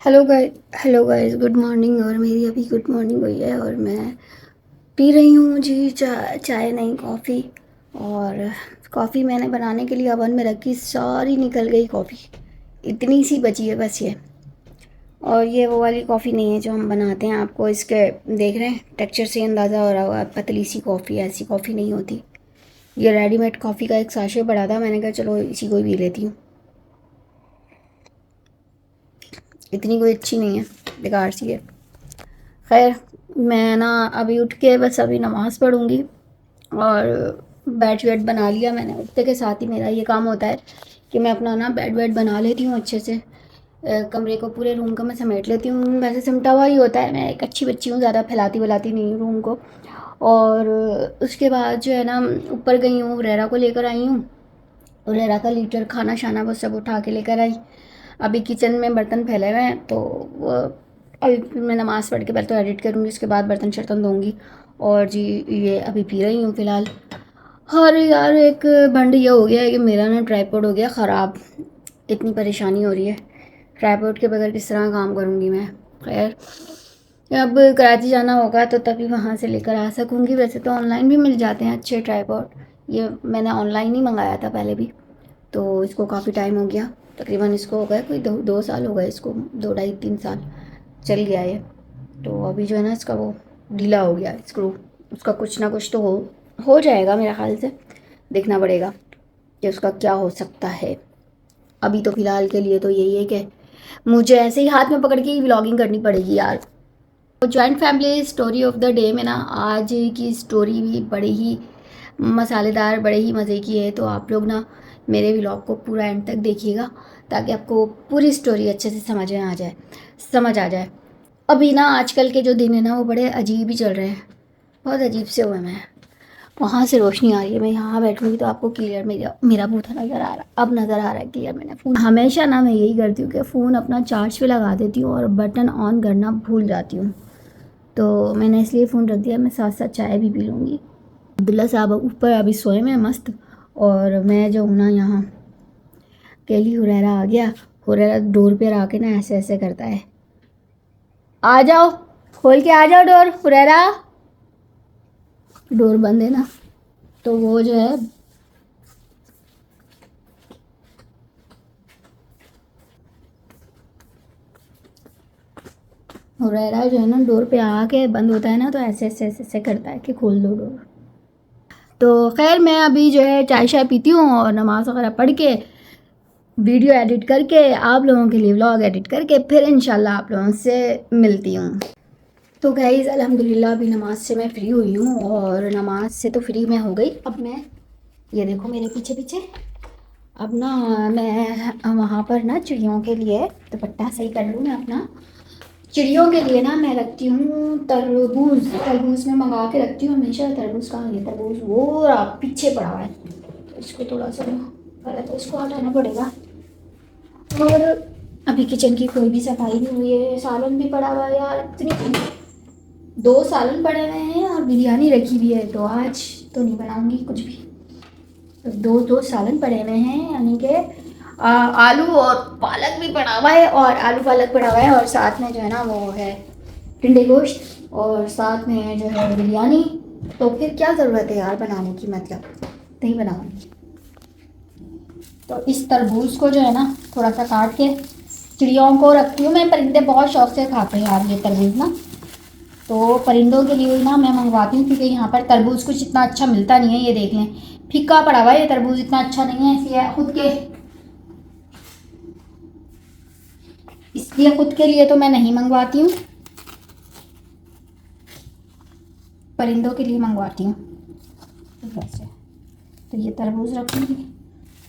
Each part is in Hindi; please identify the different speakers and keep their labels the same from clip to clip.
Speaker 1: Hello guys good morning. और मेरी अभी गुड मॉर्निंग हुई है और मैं पी रही हूँ जी चाय नहीं कॉफ़ी। और कॉफ़ी मैंने बनाने के लिए अवन में रखी, सारी निकल गई कॉफ़ी, इतनी सी बची है बस ये। और ये वो वाली कॉफ़ी नहीं है जो हम बनाते हैं, आपको इसके देख रहे हैं टेक्सचर से अंदाज़ा हो रहा होगा, पतली सी कॉफ़ी, ऐसी कॉफ़ी नहीं होती। ये रेडीमेड कॉफ़ी का एक साशे पड़ा था, मैंने कहा चलो इसी को ही पी लेती हूँ। इतनी कोई अच्छी नहीं है, बेकार सी है। खैर, मैं ना अभी उठ के बस अभी नमाज़ पढ़ूँगी और बेड वेड बना लिया मैंने। उठते के साथ ही मेरा ये काम होता है कि मैं अपना ना बेड वेड बना लेती हूँ अच्छे से। कमरे को, पूरे रूम को मैं समेट लेती हूँ। वैसे सिमटा हुआ ही होता है, मैं एक अच्छी बच्ची हूँ, ज़्यादा फैलाती वलाती नहीं हूँ रूम को। और उसके बाद जो है ना, ऊपर गई हूँ, हुरैरा को लेकर आई हूँ। हुरैरा का लीटर खाना शाना वो सब उठा के लेकर आई। अभी किचन में बर्तन फैले हुए हैं, तो वो अभी फिर मैं नमाज़ पढ़ के पहले तो एडिट करूँगी, उसके बाद बर्तन शर्तन धोंगी। और जी ये अभी पी रही हूँ फ़िलहाल। और यार एक भंड ये हो गया है कि मेरा ना ट्राईपॉड हो गया ख़राब, इतनी परेशानी हो रही है। ट्राईपॉड के बगैर किस तरह काम करूँगी मैं। खैर, अब कराची जाना होगा तो तभी वहाँ से लेकर आ सकूँगी। वैसे तो ऑनलाइन भी मिल जाते हैं अच्छे ट्राईपॉड, ये मैंने ऑनलाइन ही मंगाया था पहले भी। तो इसको काफ़ी टाइम हो गया, तकरीबन इसको हो गया कोई 2 साल हो गए इसको, 2 ढाई 3 साल चल गया ये। तो अभी जो है ना इसका वो ढीला हो गया स्क्रू, उसका कुछ ना कुछ तो हो जाएगा मेरे ख्याल से। देखना पड़ेगा कि उसका क्या हो सकता है। अभी तो फ़िलहाल के लिए तो यही है कि मुझे ऐसे ही हाथ में पकड़ के ही व्लॉगिंग करनी पड़ेगी यार। तो joint family story of the day में ना आज की स्टोरी भी बड़े ही मसालेदार, बड़े ही मज़े की है। तो आप लोग ना मेरे व्लॉग को पूरा एंड तक देखिएगा ताकि आपको पूरी स्टोरी अच्छे से समझ आ जाए। अभी ना आजकल के जो दिन है ना वो बड़े अजीब ही चल रहे हैं, बहुत अजीब से हुए मैं। वहाँ से रोशनी आ रही है, मैं यहाँ बैठूँगी तो आपको क्लियर मेरा मेरा बूथा नज़र आ रहा, अब नज़र आ रहा है क्लियर। मैंने फ़ोन हमेशा ना मैं यही करती हूँ कि फ़ोन अपना चार्ज पे लगा देती हूँ और बटन ऑन करना भूल जाती हूँ। तो मैंने इसलिए फ़ोन रख दिया, मैं साथ साथ चाय भी पी लूँगी। अब्दुल्ला साहब ऊपर अभी सोए में मस्त, और मैं जो हूँ ना यहाँ अकेली। हुरैरा आ गया, हुरैरा डोर पे आके ना ऐसे ऐसे करता है, आ जाओ खोल के आ जाओ डोर हुरैरा। डोर बंद है ना, तो वो जो है हुरैरा जो है ना डोर पे आके बंद होता है ना, तो ऐसे ऐसे ऐसे ऐसे करता है कि खोल दो डोर। तो खैर मैं अभी जो है चाय शाय पीती हूँ और नमाज़ वगैरह पढ़ के वीडियो एडिट करके आप लोगों के लिए व्लॉग एडिट करके फिर इंशाल्लाह आप लोगों से मिलती हूँ। तो गाइज़ अल्हम्दुलिल्लाह अभी नमाज से मैं फ़्री हुई हूँ, और नमाज से तो फ्री मैं हो गई। अब मैं, ये देखो मेरे पीछे पीछे, अब ना मैं वहाँ पर ना चिड़ियों के लिए दुपट्टा सही कर लूँ मैं अपना। चिड़ियों के लिए ना मैं रखती हूँ तरबूज, तरबूज में मंगा के रखती हूँ हमेशा। तरबूज कहाँ है, तरबूज वो पीछे पड़ा हुआ है, तो इसको थोड़ा सा पहले तो इसको हटाना पड़ेगा। और अभी किचन की कोई भी सफाई नहीं हुई है, सालन भी पड़ा हुआ है यार, इतनी 2 सालन पड़े हुए हैं और बिरयानी रखी हुई है, तो आज तो नहीं बनाऊंगी कुछ भी। तो दो सालन पड़े हुए हैं, यानी कि आलू और पालक भी पड़ा हुआ है, और आलू पालक पड़ा हुआ है, और साथ में जो है ना वो है टिंडे गोश्त, और साथ में जो है बिरयानी। तो फिर क्या ज़रूरत है यार बनाने की, मतलब नहीं बनाऊंगी। तो इस तरबूज को जो है ना थोड़ा सा काट के चिड़ियों को रखती हूँ मैं। परिंदे बहुत शौक से खाते हैं यार ये तरबूज ना, तो परिंदों के लिए ना मैं मंगवाती हूँ, क्योंकि यहाँ पर तरबूज कुछ इतना अच्छा मिलता नहीं है। ये देख लें, फीका पड़ा हुआ है ये तरबूज, इतना अच्छा नहीं है, इसलिए खुद के लिए तो मैं नहीं मंगवाती हूँ, परिंदों के लिए मंगवाती हूँ। वैसे तो ये तरबूज रखूँगी,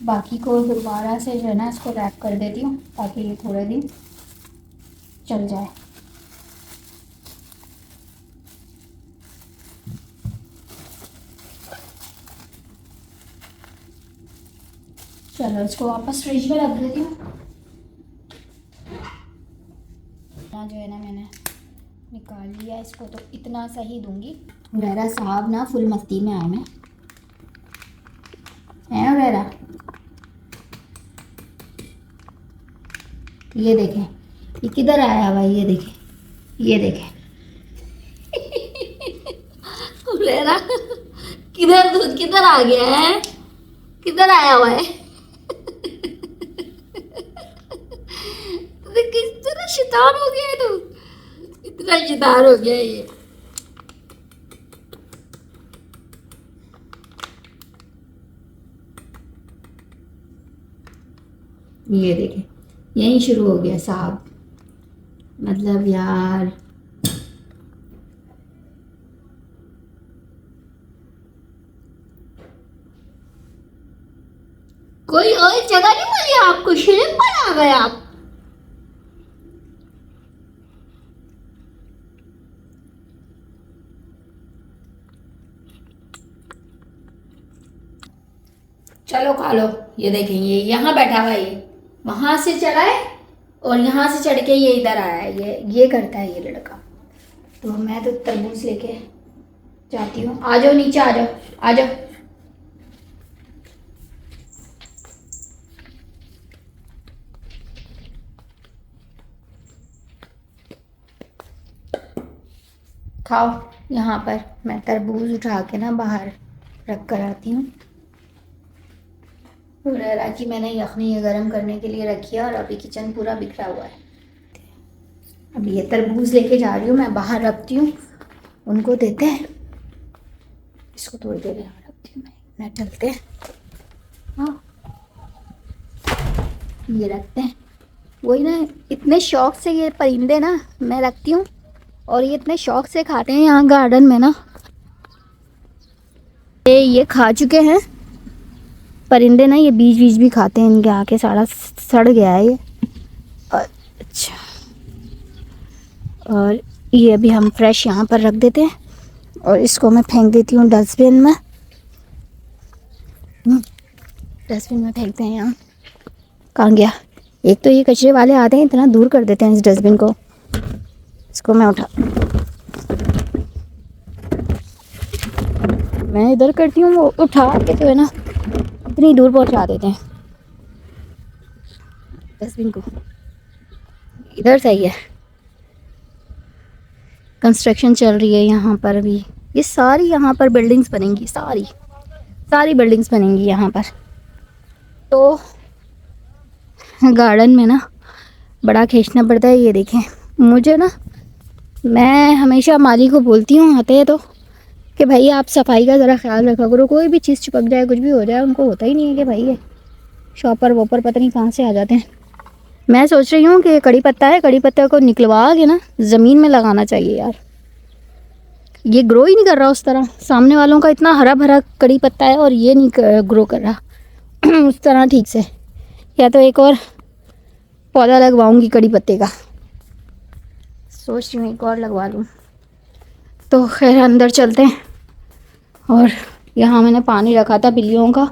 Speaker 1: बाकी को दोबारा से जो है ना इसको रैप कर देती हूँ ताकि ये थोड़े दिन चल जाए। चलो इसको वापस फ्रिज में रख देती हूँ। जो है ना मैंने निकाल लिया इसको, तो इतना सही दूंगी। हुरैरा साहब ना फुल मस्ती में आए में हैं। हुरैरा ये देखें, ये किधर आया हुआ है? ये देखें, ये देखें। हुरैरा किधर, दूध किधर आ गया है? किधर आया हुआ है? अरे किस तरह शैतान हो गया है तू, इतना शैतान हो गया है ये देखें, यहीं शुरू हो गया साहब। मतलब यार कोई और जगह नहीं मिली आपको, शिरक पर आ गए आप। चलो खा लो। ये देखें, ये यहाँ बैठा हुआ है, ये वहां से चला है और यहाँ से चढ़ के ये इधर आया है। ये करता है ये लड़का। तो मैं तो तरबूज लेके जाती हूँ। आ जाओ नीचे, आ जाओ, आ जाओ। खाओ। यहाँ पर मैं तरबूज उठा के ना बाहर रख कर आती हूँ। हुरैरा की मैंने यखनी गर्म करने के लिए रखी है और अभी किचन पूरा बिखरा हुआ है। अब ये तरबूज लेके जा रही हूँ मैं, बाहर रखती हूँ, उनको देते हैं। इसको थोड़ी देर यहाँ रखती हूँ मैं, चलते हैं। हाँ, ये रखते हैं। वही ना, इतने शौक से ये परिंदे ना मैं रखती हूँ और ये इतने शौक से खाते हैं यहाँ गार्डन में ना। ये खा चुके हैं परिंदे ना, ये बीज बीज भी खाते हैं। इनके आके सारा सड़ गया है ये। अच्छा, और ये अभी हम फ्रेश यहाँ पर रख देते हैं और इसको मैं फेंक देती हूँ डस्टबिन में। डस्टबिन में फेंकते हैं। यहाँ कहाँ गया? एक तो ये कचरे वाले आते हैं, इतना दूर कर देते हैं इस डस्टबिन को। इसको मैं मैं इधर करती हूँ, वो उठा के जो है ना इतनी दूर पहुँचा देते हैं डस्टबिन को। इधर सही है। कंस्ट्रक्शन चल रही है यहाँ पर भी। ये सारी यहाँ पर बिल्डिंग्स बनेंगी, सारी बिल्डिंग्स बनेंगी यहाँ पर। तो गार्डन में ना बड़ा खींचना पड़ता है। ये देखें, मुझे ना, मैं हमेशा माली को बोलती हूँ आते हैं तो कि भाई आप सफाई का ज़रा ख्याल रखा करो। कोई भी चीज़ चिपक जाए, कुछ भी हो जाए, उनको होता ही नहीं है कि भाई ये शॉपर वॉपर पता नहीं कहाँ से आ जाते हैं। मैं सोच रही हूँ कि कड़ी पत्ता है, कड़ी पत्ता को निकलवा के ना ज़मीन में लगाना चाहिए यार। ये ग्रो ही नहीं कर रहा उस तरह। सामने वालों का इतना हरा भरा कड़ी पत्ता है और ये नहीं ग्रो कर रहा उस तरह ठीक से। या तो एक और पौधा लगवाऊंगी कड़ी पत्ते का, सोच रही हूँ एक और लगवा लूँ। तो खैर अंदर चलते हैं। और यहाँ मैंने पानी रखा था बिल्लियों का,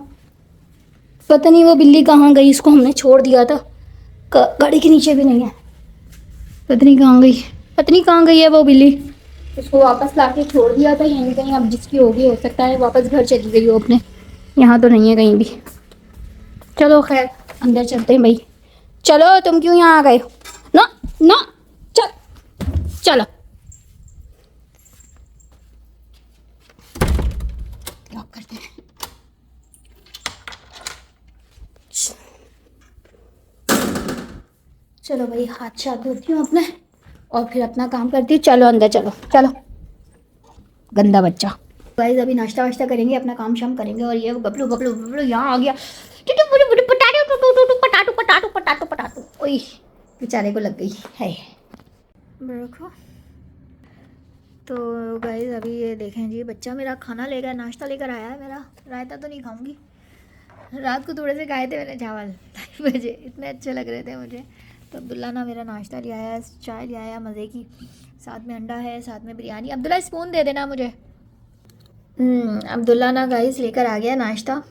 Speaker 1: पता नहीं वो बिल्ली कहाँ गई। इसको हमने छोड़ दिया था, गाड़ी के नीचे भी नहीं है, पता नहीं कहाँ गई, पता नहीं कहाँ गई है वो बिल्ली। उसको वापस ला के छोड़ दिया था यहीं कहीं। अब जिसकी होगी, हो सकता है वापस घर चली गई हो अपने। यहाँ तो नहीं है कहीं भी। चलो खैर अंदर चलते हैं भाई। चलो, तुम क्यों यहाँ आ गए? ना ना, चलो लॉक करते हैं। चलो भाई, हाथ शाथ धोती हूँ अपने और फिर अपना काम करती हूँ। चलो अंदर, चलो चलो, गंदा बच्चा। गाइस अभी नाश्ता वाश्ता करेंगे, अपना काम शाम करेंगे। और ये बबलू बबलू बबलू यहाँ आ गया। Potato potato potato potato. ओए बेचारे को लग गई है। रखो। तो गाइस अभी ये देखें जी, बच्चा मेरा खाना लेकर, नाश्ता लेकर आया है मेरा। रायता तो नहीं खाऊंगी, रात को थोड़े से खाए थे मैंने चावल 2:30 बजे, इतने अच्छे लग रहे थे मुझे। तो अब्दुल्ला ना मेरा नाश्ता ले आया, चाय ले आया मज़े की, साथ में अंडा है, साथ में बिरयानी। अब्दुल्ला स्पून दे देना मुझे। अब्दुल्ला ना गाइस लेकर आ गया नाश्ता,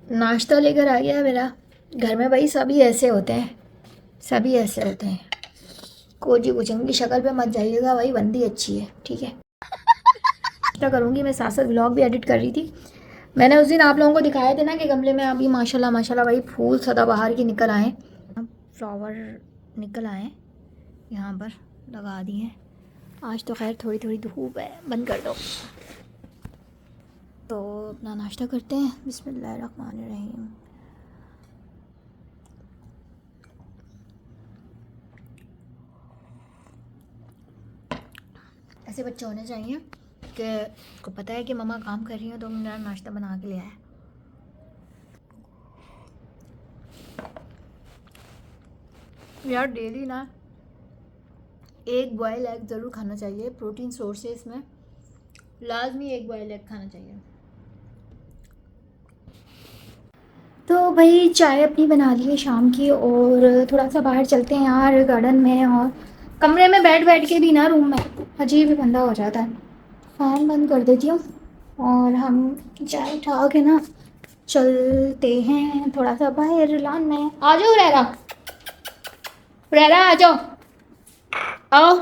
Speaker 1: नाश्ता लेकर आ गया मेरा। घर में भाई सभी ऐसे होते हैं, सभी ऐसे होते हैं। कोजी कुचंग की शक्ल पे मत जाइएगा भाई, बंदी अच्छी है, ठीक है। नाश्ता करूँगी मैं, साथ साथ व्लॉग भी एडिट कर रही थी। मैंने उस दिन आप लोगों को दिखाए थे ना कि गमले में अभी माशाल्लाह माशाल्लाह भाई फूल सदाबहार के निकल आए। फ्लावर निकल आए यहाँ पर, लगा दी हैं। आज तो खैर थोड़ी थोड़ी धूप है, बंद कर दो। तो अपना नाश्ता करते हैं। बिस्मिल्लाहिर्रहमानिर्रहीम। ऐसे बच्चे होने चाहिए कि को पता है कि मम्मा काम कर रही है तो मेरा नाश्ता बना के ले आए। यार डेली ना एक बॉयल एग ज़रूर खाना चाहिए, प्रोटीन सोर्स है इसमें, लाजमी एक बॉयल एग खाना चाहिए। तो भाई चाय अपनी बना ली है शाम की, और थोड़ा सा बाहर चलते हैं यार गार्डन में। और कमरे में बैठ बैठ के भी ना रूम में अजीब ही बंदा हो जाता है। फ़ैन बंद कर देती हूँ और हम चाय उठा के ना चलते हैं थोड़ा सा बाहर लॉन में। आ जाओ रेरा, रेरा आ जाओ, आओ।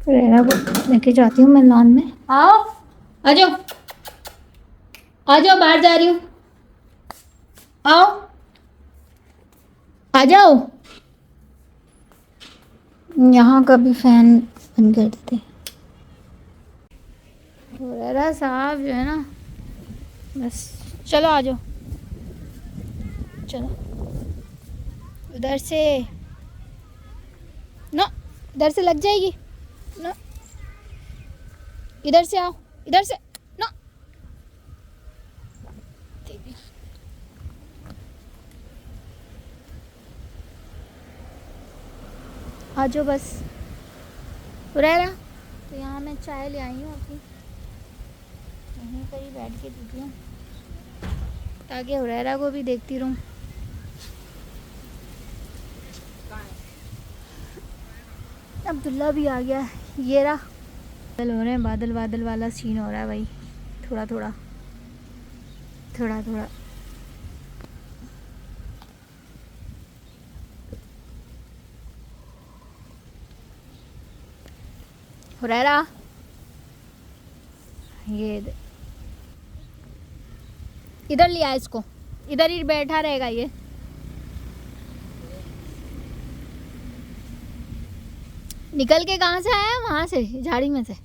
Speaker 1: रेरा को लेके जाती हूँ मैं लॉन में। आओ, आ जाओ, आ जाओ, बाहर जा रही हूँ, आओ, आ जाओ। यहाँ का भी फैन बंद कर देते हैं। रेरा साहब जो है ना, बस चलो आ जाओ, चलो उधर से ना, इधर से लग जाएगी ना, इधर से आओ, इधर से ना। आ जाओ बस हुरैरा। तो यहाँ मैं चाय ले आई हूँ अपनी, यहीं पर ही बैठ के पीती हूँ ताकि हुरैरा को भी देखती रहूँ। अब्दुल्ला भी आ गया, ये रहा। बादल हो रहे हैं, बादल बादल वाला सीन हो रहा है भाई, थोड़ा थोड़ा थोड़ा थोड़ा। हुरैरा ये इधर लिया इसको, इधर ही बैठा रहेगा ये। निकल के कहाँ से आया? वहां से, झाड़ी में से।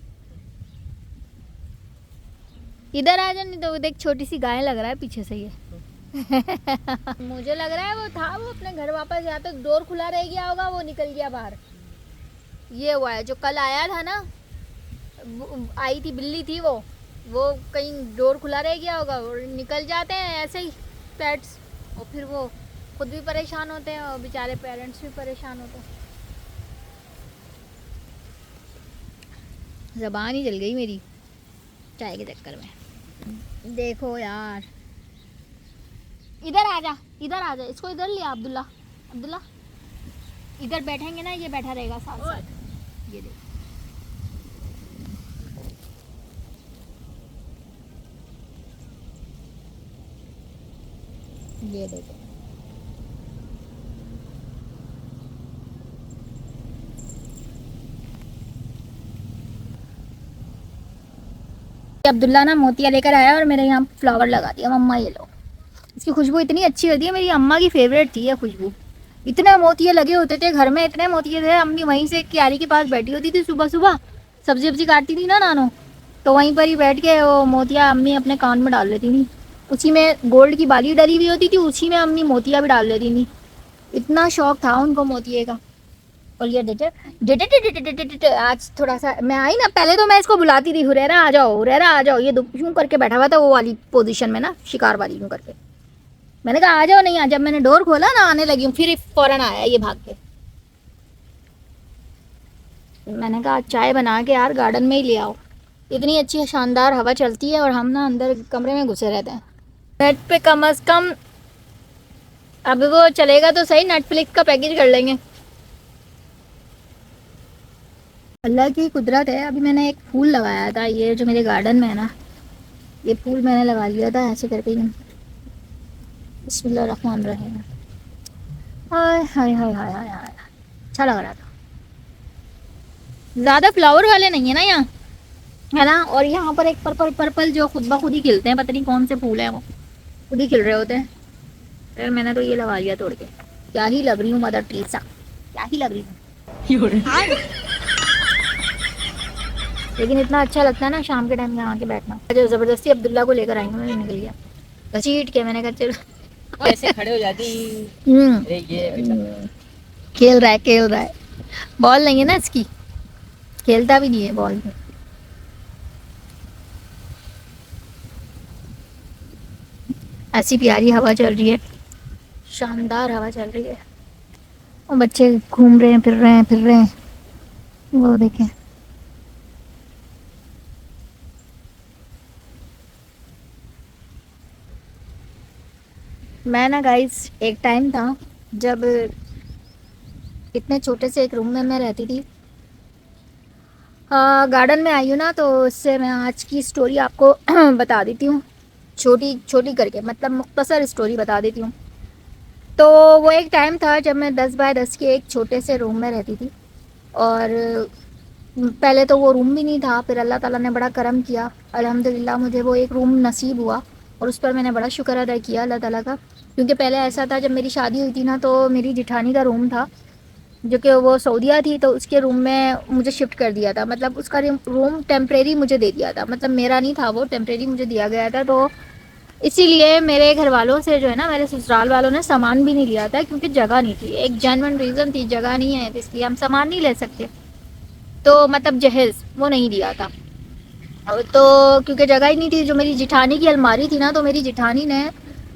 Speaker 1: इधर आ जा, नहीं तो देख छोटी सी गाय लग रहा है पीछे से ये। मुझे लग रहा है वो था, वो अपने घर वापस, या तो डोर खुला रह गया होगा, वो निकल गया बाहर। ये हुआ है जो कल आया था ना, आई थी बिल्ली थी वो कहीं डोर खुला रह गया होगा, और निकल जाते हैं ऐसे ही पेट्स, और फिर वो खुद भी परेशान होते हैं और बेचारे पेरेंट्स भी परेशान होते हैं। ज़बान ही जल गई मेरी चाय के चक्कर में। देखो यार, इधर आ जा, इधर आ जा, इसको इधर लिया अब्दुल्ला। अब्दुल्ला इधर बैठेंगे ना, ये बैठा रहेगा साथ साथ। ये देख, ये देखो, अब्दुल्ला ना मोतिया लेकर आया और मेरे यहाँ फ्लावर लगा दिया। मम्मा ये लो, इसकी खुशबू इतनी अच्छी होती है, मेरी अम्मा की फेवरेट थी ये खुशबू। इतने मोतिये लगे होते थे घर में, इतने मोतिये थे। अम्मी वहीं से क्यारी के पास बैठी होती थी, सुबह सुबह सब्जी वब्जी काटती थी ना नानो, तो वहीं पर ही बैठ के वो मोतिया अम्मी अपने कान में डाल लेती थी। उसी में गोल्ड की बाली डली हुई होती थी, उसी में अम्मी मोतिया भी डाल लेती थी। इतना शौक था उनको मोतिये का। और ये आज थोड़ा सा मैं आई ना, पहले तो मैं इसको बुलाती थी, हुरैरा आ जाओ, हुरैरा आ जाओ। ये यूं करके बैठा हुआ था वो वाली पोजीशन में ना, शिकार वाली यूं करके। मैंने कहा आ जाओ, नहीं आ। जब मैंने डोर खोला ना, आने लगी हूँ, फिर फौरन आया ये भाग के। मैंने कहा चाय बना के यार गार्डन में ही ले आओ, इतनी अच्छी शानदार हवा चलती है और हम ना अंदर कमरे में घुसे रहते हैं। नेट पे कम अज़ कम, अब वो चलेगा तो सही, नेटफ्लिक्स का पैकेज कर लेंगे। अल्लाह की कुदरत है। अभी मैंने एक फूल लगाया था, ये जो मेरे गार्डन में है ना, ये फूल मैंने लगा लिया था ऐसे करके। बिस्मिल्लाहिर्रहमानिर्रहीम। हाय हाय हाय हाय हाय हाय, अच्छा लग रहा था। ज़्यादा फ्लावर वाले नहीं है ना यहाँ, है ना। और यहाँ पर एक पर्पल पर्पल जो खुद ब खुद ही खिलते हैं, पता नहीं कौन से फूल हैं, वो खुद ही खिल रहे होते हैं। फिर मैंने तो ये लगा लिया तोड़ के। क्या ही लग रही हूँ मदर टेरेसा। क्या ही लग रही है। लेकिन इतना अच्छा लगता है ना शाम के टाइम यहाँ के बैठना। जो जबरदस्ती अब्दुल्ला को लेकर आई हूँ, मैं निकल गया घसीट के। मैंने कहा चलो
Speaker 2: ऐसे खड़े हो जाती। अरे ये
Speaker 1: खेल रहा है, खेल रहा है। बॉल नहीं है ना इसकी, खेलता भी नहीं है बॉल में। ऐसी प्यारी हवा चल रही है, शानदार हवा चल रही है, और बच्चे घूम रहे हैं, फिर रहे हैं, फिर रहे हैं। वो देखें, मैं ना गाइस, एक टाइम था जब इतने छोटे से एक रूम में मैं रहती थी। गार्डन में आई हूँ ना, तो उससे मैं आज की स्टोरी आपको बता देती हूँ, छोटी छोटी करके, मतलब मुख्तसर स्टोरी बता देती हूँ। तो वो एक टाइम था जब मैं 10 बाय 10 के एक छोटे से रूम में रहती थी। और पहले तो वो रूम भी नहीं था, फिर अल्लाह ताला ने बड़ा करम किया, अल्हम्दुलिल्लाह मुझे वो एक रूम नसीब हुआ। और उस पर मैंने बड़ा शुक्र अदा किया अल्लाह ताला का। क्योंकि पहले ऐसा था, जब मेरी शादी हुई थी ना, तो मेरी जिठानी का रूम था, जो कि वो सऊदीया थी, तो उसके रूम में मुझे शिफ्ट कर दिया था। मतलब उसका रूम टेम्परेरी मुझे दे दिया था, मतलब मेरा नहीं था, वो टेम्परेरी मुझे दिया गया था। तो इसीलिए मेरे घर वालों से जो है ना, मेरे ससुराल वालों ने सामान भी नहीं लिया था, क्योंकि जगह नहीं थी। एक जेन्युइन रीज़न थी, जगह नहीं है, तो इसलिए हम सामान नहीं ले सकते। तो मतलब जहेज़ वो नहीं दिया था। तो क्योंकि जगह ही नहीं थी, जो मेरी जिठानी की अलमारी थी ना, तो मेरी जिठानी ने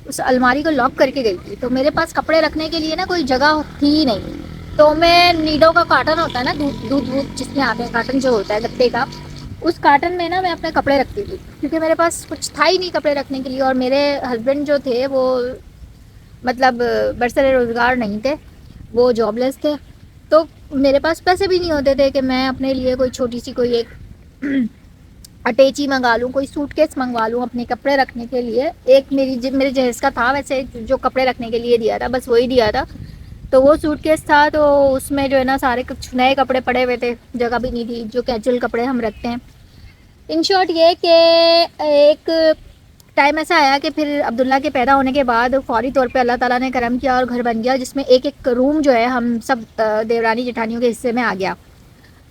Speaker 1: उस अलमारी को लॉक करके गई थी। तो मेरे पास कपड़े रखने के लिए ना कोई जगह थी ही नहीं। तो मैं नीडो का कार्टन होता है ना, दूध दूध दूध जिसमें आते हैं, कार्टन जो होता है गत्ते का, उस कार्टन में ना मैं अपने कपड़े रखती थी, क्योंकि मेरे पास कुछ था ही नहीं कपड़े रखने के लिए। और मेरे हस्बैंड जो थे वो मतलब बरसरे रोज़गार नहीं थे, वो जॉबलेस थे। तो मेरे पास पैसे भी नहीं होते थे कि मैं अपने लिए कोई छोटी सी कोई एक अटैची मंगा लूँ, कोई सूटकेस मंगवा लूँ अपने कपड़े रखने के लिए। एक मेरे जहेज़ का था वैसे, जो कपड़े रखने के लिए दिया था, बस वही दिया था। तो वो सूटकेस था, तो उसमें जो है ना सारे कुछ नए कपड़े पड़े हुए थे, जगह भी नहीं थी, जो कैजुअल कपड़े हम रखते हैं। इन शॉर्ट ये कि एक टाइम ऐसा आया कि फिर अब्दुल्ला के पैदा होने के बाद फ़ौरी तौर पे अल्लाह ताला ने करम किया और घर बन गया, जिसमें एक एक रूम जो है हम सब देवरानी जेठानियों के हिस्से में आ गया।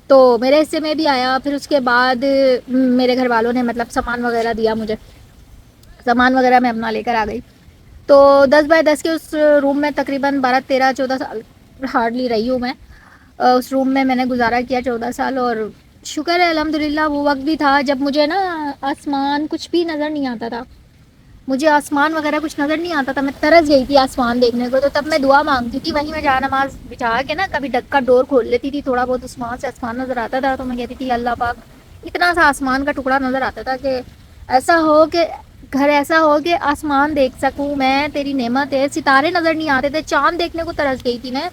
Speaker 1: तो मेरे हिस्से में भी आया। फिर उसके बाद मेरे घर वालों ने मतलब सामान वगैरह दिया मुझे, सामान वगैरह मैं अपना लेकर आ गई। तो 10 बाय 10 के उस रूम में तकरीबन 12 13 14 साल हार्डली रही हूँ मैं। उस रूम में मैंने गुजारा किया 14 साल। और शुक्र है अल्हम्दुलिल्लाह, वो वक्त भी था जब मुझे ना आसमान कुछ भी नज़र नहीं आता था। मुझे आसमान वगैरह कुछ नज़र नहीं आता था, मैं तरस गई थी आसमान देखने को। तो तब मैं दुआ मांगती थी वहीं, मैं जहाँ नमाज बिछा के ना कभी ढक का डोर खोल लेती थी, थोड़ा बहुत आसमान से आसमान नज़र आता था, तो मैं कहती थी अल्लाह पाक, इतना सा आसमान का टुकड़ा नज़र आता था कि ऐसा हो कि घर ऐसा हो कि आसमान देख सकूँ मैं, तेरी नेमत है। सितारे नज़र नहीं आते थे, चाँद देखने को तरस गई थी मैं।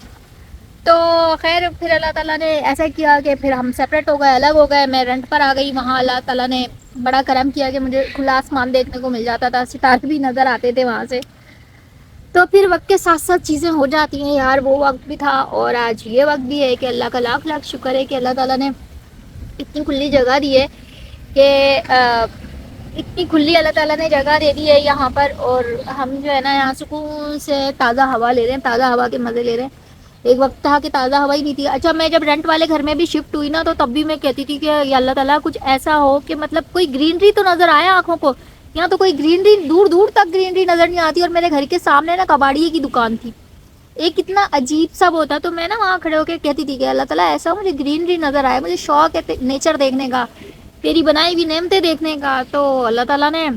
Speaker 1: तो खैर फिर अल्लाह ताला ने ऐसा किया कि फिर हम सेपरेट हो गए, अलग हो गए। मैं रेंट पर आ गई वहाँ। अल्लाह ताला ने बड़ा करम किया कि मुझे खुला आसमान देखने को मिल जाता था, सितारे भी नज़र आते थे वहाँ से। तो फिर वक्त के साथ साथ चीज़ें हो जाती हैं यार, वो वक्त भी था और आज ये वक्त भी है कि अल्लाह का लाख लाख शुक्र है कि अल्लाह ताला ने इतनी खुली जगह दी है कि इतनी खुली अल्लाह ताला ने जगह दे दी है यहाँ पर। और हम जो है ना यहाँ सुकून से ताज़ा हवा ले रहे हैं, ताज़ा हवा के मज़े ले रहे हैं। एक वक्त था कि ताज़ा हवा ही नहीं थी। अच्छा, मैं जब रेंट वाले घर में भी शिफ्ट हुई ना, तो तब भी मैं कहती थी कि या अल्लाह ताला कुछ ऐसा हो कि मतलब कोई ग्रीनरी तो नज़र आए आँखों को। यहाँ तो कोई ग्रीनरी, दूर दूर तक ग्रीनरी नज़र नहीं आती। और मेरे घर के सामने ना कबाड़िए की दुकान थी, एक इतना अजीब सा वो था। तो मैं ना वहाँ खड़े होकर कहती थी कि अल्लाह ताला ऐसा मुझे ग्रीनरी नज़र आए, मुझे शौक है नेचर देखने का, तेरी बनाई हुई नेमतें देखने का। तो अल्लाह ताला ने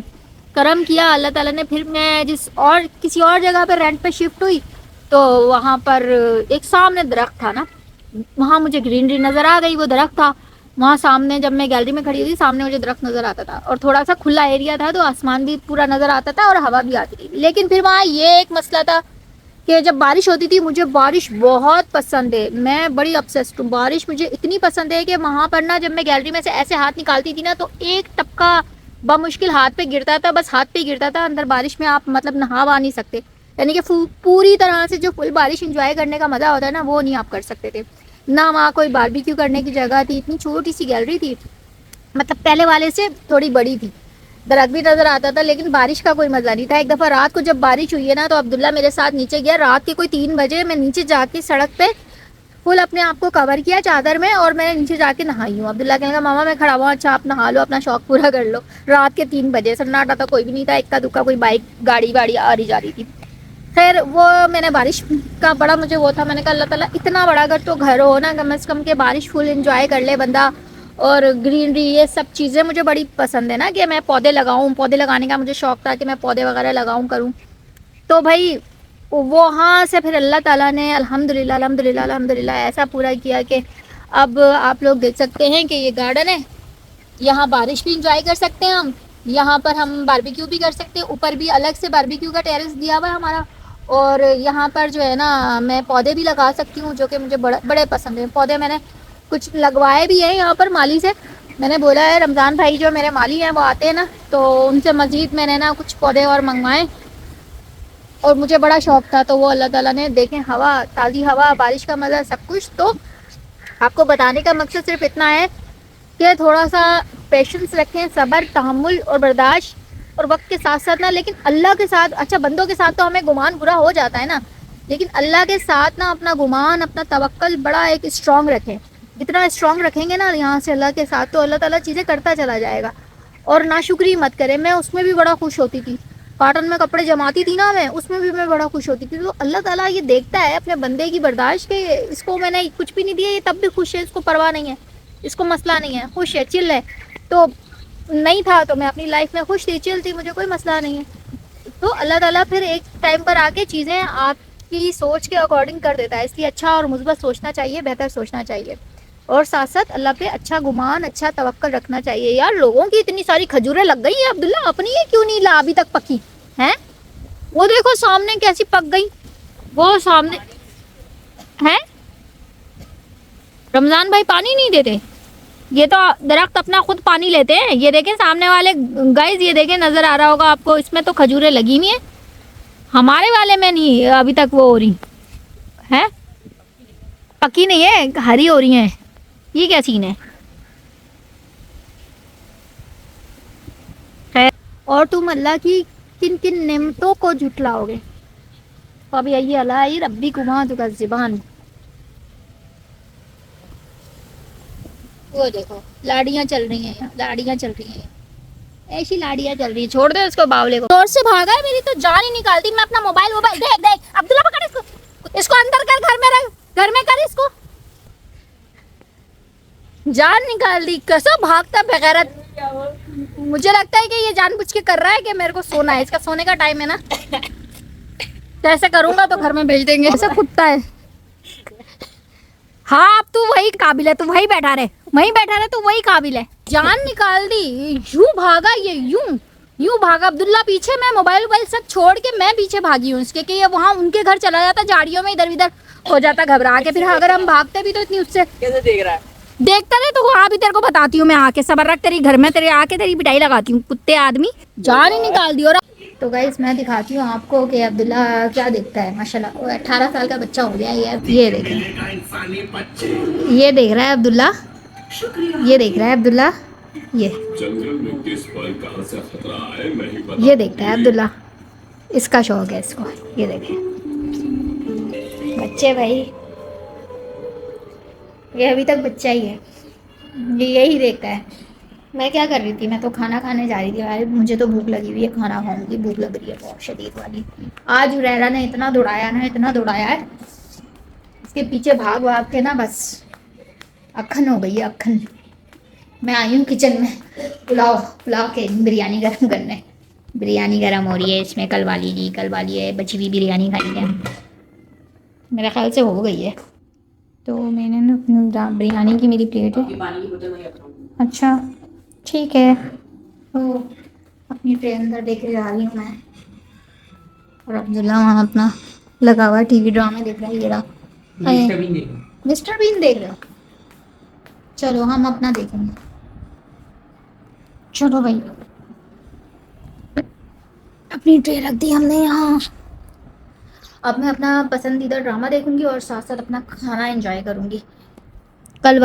Speaker 1: करम किया। अल्लाह ताला ने फिर मैं जिस और किसी और जगह पर रेंट पे शिफ्ट हुई, तो वहाँ पर एक सामने दरख्त था ना, वहाँ मुझे ग्रीनरी नज़र आ गई। वो दरख्त था वहाँ सामने, जब मैं गैलरी में खड़ी हुई सामने मुझे दरख्त नज़र आता था, और थोड़ा सा खुला एरिया था, तो आसमान भी पूरा नज़र आता था और हवा भी आती थी। लेकिन फिर वहाँ ये एक मसला था कि जब बारिश होती थी, मुझे बारिश बहुत पसंद है, मैं बड़ी ऑब्सेस्ड हूँ। बारिश मुझे इतनी पसंद है कि वहाँ पर ना जब मैं गैलरी में से ऐसे हाथ निकालती थी ना, तो एक टपका बामुश्किल हाथ पे गिरता था, बस हाथ पे गिरता था। अंदर बारिश में आप मतलब नहा वहा नहीं सकते, यानी कि पूरी तरह से जो फुल बारिश इंजॉय करने का मज़ा होता है ना, वो नहीं आप कर सकते थे ना। वहाँ कोई बारबेक्यू करने की जगह थी, इतनी छोटी सी गैलरी थी, मतलब पहले वाले से थोड़ी बड़ी थी, दरख्त भी नज़र आता था, लेकिन बारिश का कोई मज़ा नहीं था। एक दफ़ा रात को जब बारिश हुई है ना, तो अब्दुल्ला मेरे साथ नीचे गया, रात के कोई 3 बजे मैं नीचे जाके सड़क पे फुल अपने आप को कवर किया चादर में और मैंने नीचे जाके नहाई हूँ। अब्दुल्ला कहेगा मामा मैं खड़ा हुआ, अच्छा आप नहा लो, अपना शौक पूरा कर लो। रात के 3 बजे, सन्नाटा था, कोई भी नहीं था, इक्का दुक्का कोई बाइक गाड़ी वाड़ी आ रही जा रही थी। खैर वो मैंने बारिश का बड़ा मुझे वो था, मैंने कहा अल्लाह ताला इतना बड़ा अगर तो घर हो ना कम से कम के बारिश फुल एंजॉय कर ले बंदा। और ग्रीनरी ये सब चीज़ें मुझे बड़ी पसंद है ना, कि मैं पौधे लगाऊं, पौधे लगाने का मुझे शौक था कि मैं पौधे वगैरह लगाऊं करूं। तो भाई वहाँ से फिर अल्लाह ताला ने अल्हम्दुलिल्लाह अल्हम्दुलिल्लाह अल्हम्दुलिल्लाह ऐसा पूरा किया कि अब आप लोग देख सकते हैं कि ये गार्डन है, यहाँ बारिश भी इंजॉय कर सकते हैं हम, यहाँ पर हम बारबेक्यू भी कर सकते हैं, ऊपर भी अलग से बारबेक्यू का टेरेस दिया हुआ है हमारा। और यहाँ पर जो है ना मैं पौधे भी लगा सकती हूँ, जो कि मुझे बड़े पसंद हैं पौधे। मैंने कुछ लगवाए भी हैं यहाँ पर माली से, मैंने बोला है रमज़ान भाई जो मेरे माली हैं वो आते हैं ना, तो उनसे मज़ीद मैंने ना कुछ पौधे और मंगवाए और मुझे बड़ा शौक था। तो वो अल्लाह ताला ने देखें हवा, ताज़ी हवा, बारिश का मज़ा, सब कुछ। तो आपको बताने का मकसद सिर्फ इतना है कि थोड़ा सा पेशेंस रखें, सब्र, तहम्मुल और बर्दाश्त और वक्त के साथ साथ ना, लेकिन अल्लाह के साथ, अच्छा बंदों के साथ तो हमें गुमान बुरा हो जाता है ना, लेकिन अल्लाह के साथ ना अपना गुमान, अपना तवक्कल बड़ा एक स्ट्रॉन्ग रखें। जितना स्ट्रॉन्ग रखेंगे ना यहाँ से अल्लाह के साथ, तो अल्लाह ताला चीज़ें करता चला जाएगा। और नाशुक्री मत करें, मैं उसमें भी बड़ा खुश होती थी, कॉटन में कपड़े जमाती थी ना मैं, उसमें भी मैं बड़ा खुश होती थी। तो अल्लाह ताला ये देखता है अपने बंदे की बर्दाश्त के, इसको मैंने कुछ भी नहीं दिया ये तब भी खुश है, इसको परवाह नहीं है, इसको मसला नहीं है, खुश है, चिल है। तो नहीं था तो मैं अपनी लाइफ में खुश थी, चिल थी, मुझे कोई मसला नहीं है। तो अल्लाह ताला फिर एक टाइम पर आके चीज़ें आपकी सोच के अकॉर्डिंग कर देता है, इसलिए अच्छा और मुस्बत सोचना चाहिए, बेहतर सोचना चाहिए और साथ साथ अल्लाह पे अच्छा गुमान, अच्छा तवक्कल रखना चाहिए। यार लोगों की इतनी सारी खजूरें लग गई हैं अब्दुल्ला, अपनी ये क्यों नहीं ला अभी तक पकी हैं? वो देखो सामने कैसी पक गई, वो सामने है। रमजान भाई पानी नहीं देते, ये तो दरख्त अपना खुद पानी लेते हैं। ये देखें सामने वाले गाइस, ये देखें नजर आ रहा होगा आपको, इसमें तो खजूरें लगी हुई हैं, हमारे वाले में नहीं अभी तक वो हो रही है, पकी नहीं है, हरी हो रही हैं। ये क्या सीन है? खैर, और तुम अल्लाह की किन किन नेमतों को झुटलाओगे? अब यही अल्लाह रब्बी कुमा तुका ज़िबान। वो देखो लाड़ियाँ चल रही हैं, लाड़ियाँ चल रही हैं, ऐसी लाड़ियाँ चल रही है। छोड़ दो इसको बावले को, जोर से भागा है, मेरी तो जान ही निकालती। मैं अपना मोबाइल देख देख अब्दुल्ला पकड़ इसको, इसको अंदर कर, घर में रख, घर में कर इसको, जान निकाल दी, कैसा भागता बेगैरत। मुझे लगता है कि ये जानबूझ के कर रहा है कि मेरे को सोना है, इसका सोने का टाइम है ना, कैसे करूंगा तो घर में भेज देंगे। ऐसा कुत्ता है। हाँ अब तू वही काबिल है, तू वही बैठा रहे, वही बैठा रहे, तू वही काबिल है। जान निकाल दी, यूं भागा ये, यूं भागा अब्दुल्ला पीछे। मैं मोबाइल सब छोड़ के मैं पीछे भागी हूँ इसके, कि ये वहाँ उनके घर चला जाता, झाड़ियों में इधर उधर हो जाता घबरा के। फिर अगर हम भागते भी तो इतनी उससे
Speaker 2: कैसे देख रहा है?
Speaker 1: देखता रहे तो वहाँ भी तेरे को बताती हूँ मैं आके, सबर रख, तेरी घर में तेरे आके तेरी पिटाई लगाती हूँ, कुत्ते आदमी, जान ही निकाल दी। और तो गाइस मैं दिखाती हूँ आपको कि अब्दुल्ला क्या देखता है। माशाल्लाह वो 18 साल का बच्चा हो गया ये देखें, ये देख रहा है अब्दुल्ला, ये देख रहा है अब्दुल्ला, ये देखता है अब्दुल्ला, इसका शौक है इसको। ये देखें बच्चे भाई, ये अभी तक बच्चा ही है, ये यही देखता है। मैं क्या कर रही थी, मैं तो खाना खाने जा रही थी भाई, मुझे तो भूख लगी हुई है, खाना खाऊंगी, भूख लग रही है बहुत शदीद वाली। आज हुरैरा ने इतना दौड़ाया ना, इतना दौड़ाया है, इसके पीछे भाग भाग के ना बस अखन हो गई है, अखन। मैं आई हूँ किचन में पुलाव के बिरयानी गर्म करने, बिरयानी गर्म हो रही है इसमें, कल वाली है, बची हुई बिरयानी खाई है, मेरे ख्याल से हो गई है। तो मैंने ना बिरयानी की मेरी प्लेट है, अच्छा ठीक है। तो अपनी ट्रे अंदर देख के जा रही हूँ मैं, और अब्दुल्ला वहाँ अपना लगा हुआ टीवी ड्रामे देख रहा है। ये रहा मिस्टर बीन देख रहे हो, चलो हम अपना देखेंगे, चलो भाई। अपनी ट्रे रख दी हमने यहाँ, अब मैं अपना पसंदीदा ड्रामा देखूंगी और साथ साथ अपना खाना एंजॉय करूंगी। कल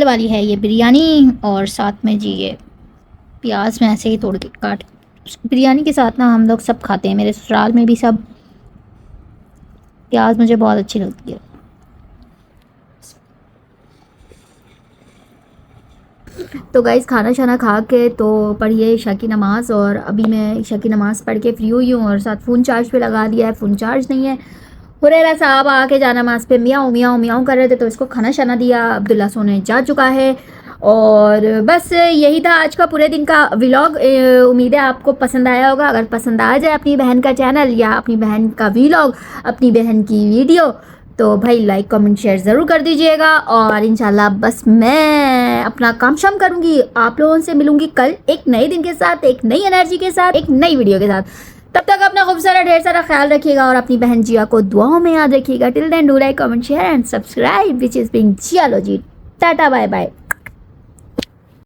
Speaker 1: वाली है ये बिरयानी, और साथ में जी ये प्याज मैं ऐसे ही तोड़ के काट, बिरयानी के साथ ना हम लोग सब खाते हैं, मेरे ससुराल में भी सब, प्याज मुझे बहुत अच्छी लगती है। तो गाइस खाना शाना खा के तो पढ़िए ईशा की नमाज़, और अभी मैं ईशा की नमाज़ पढ़ के फ्री हुई हूँ और साथ फ़ोन चार्ज पे लगा दिया है। फ़ोन चार्ज नहीं है। हुरैरा साहब आके जाना नमाज पे मियाँ मियाँ मियाँ कर रहे थे, तो इसको खाना शाना दिया। अब्दुल्ला सोने जा चुका है। और बस यही था आज का पूरे दिन का व्लॉग। उम्मीद है आपको पसंद आया होगा। अगर पसंद आ जाए अपनी बहन का चैनल या अपनी बहन का व्लॉग, अपनी बहन की वीडियो, तो भाई लाइक कमेंट शेयर ज़रूर कर दीजिएगा। और इंशाल्लाह बस मैं अपना काम शाम करूँगी, आप लोगों से मिलूँगी कल एक नए दिन के साथ, एक नई एनर्जी के साथ, एक नई वीडियो के साथ। तब तक अपना खूब सारा ढेर सारा ख्याल रखिएगा और अपनी बहन जिया को दुआओं में याद रखिएगा। Till then do like comment share and subscribe which is being geology. Tata bye bye.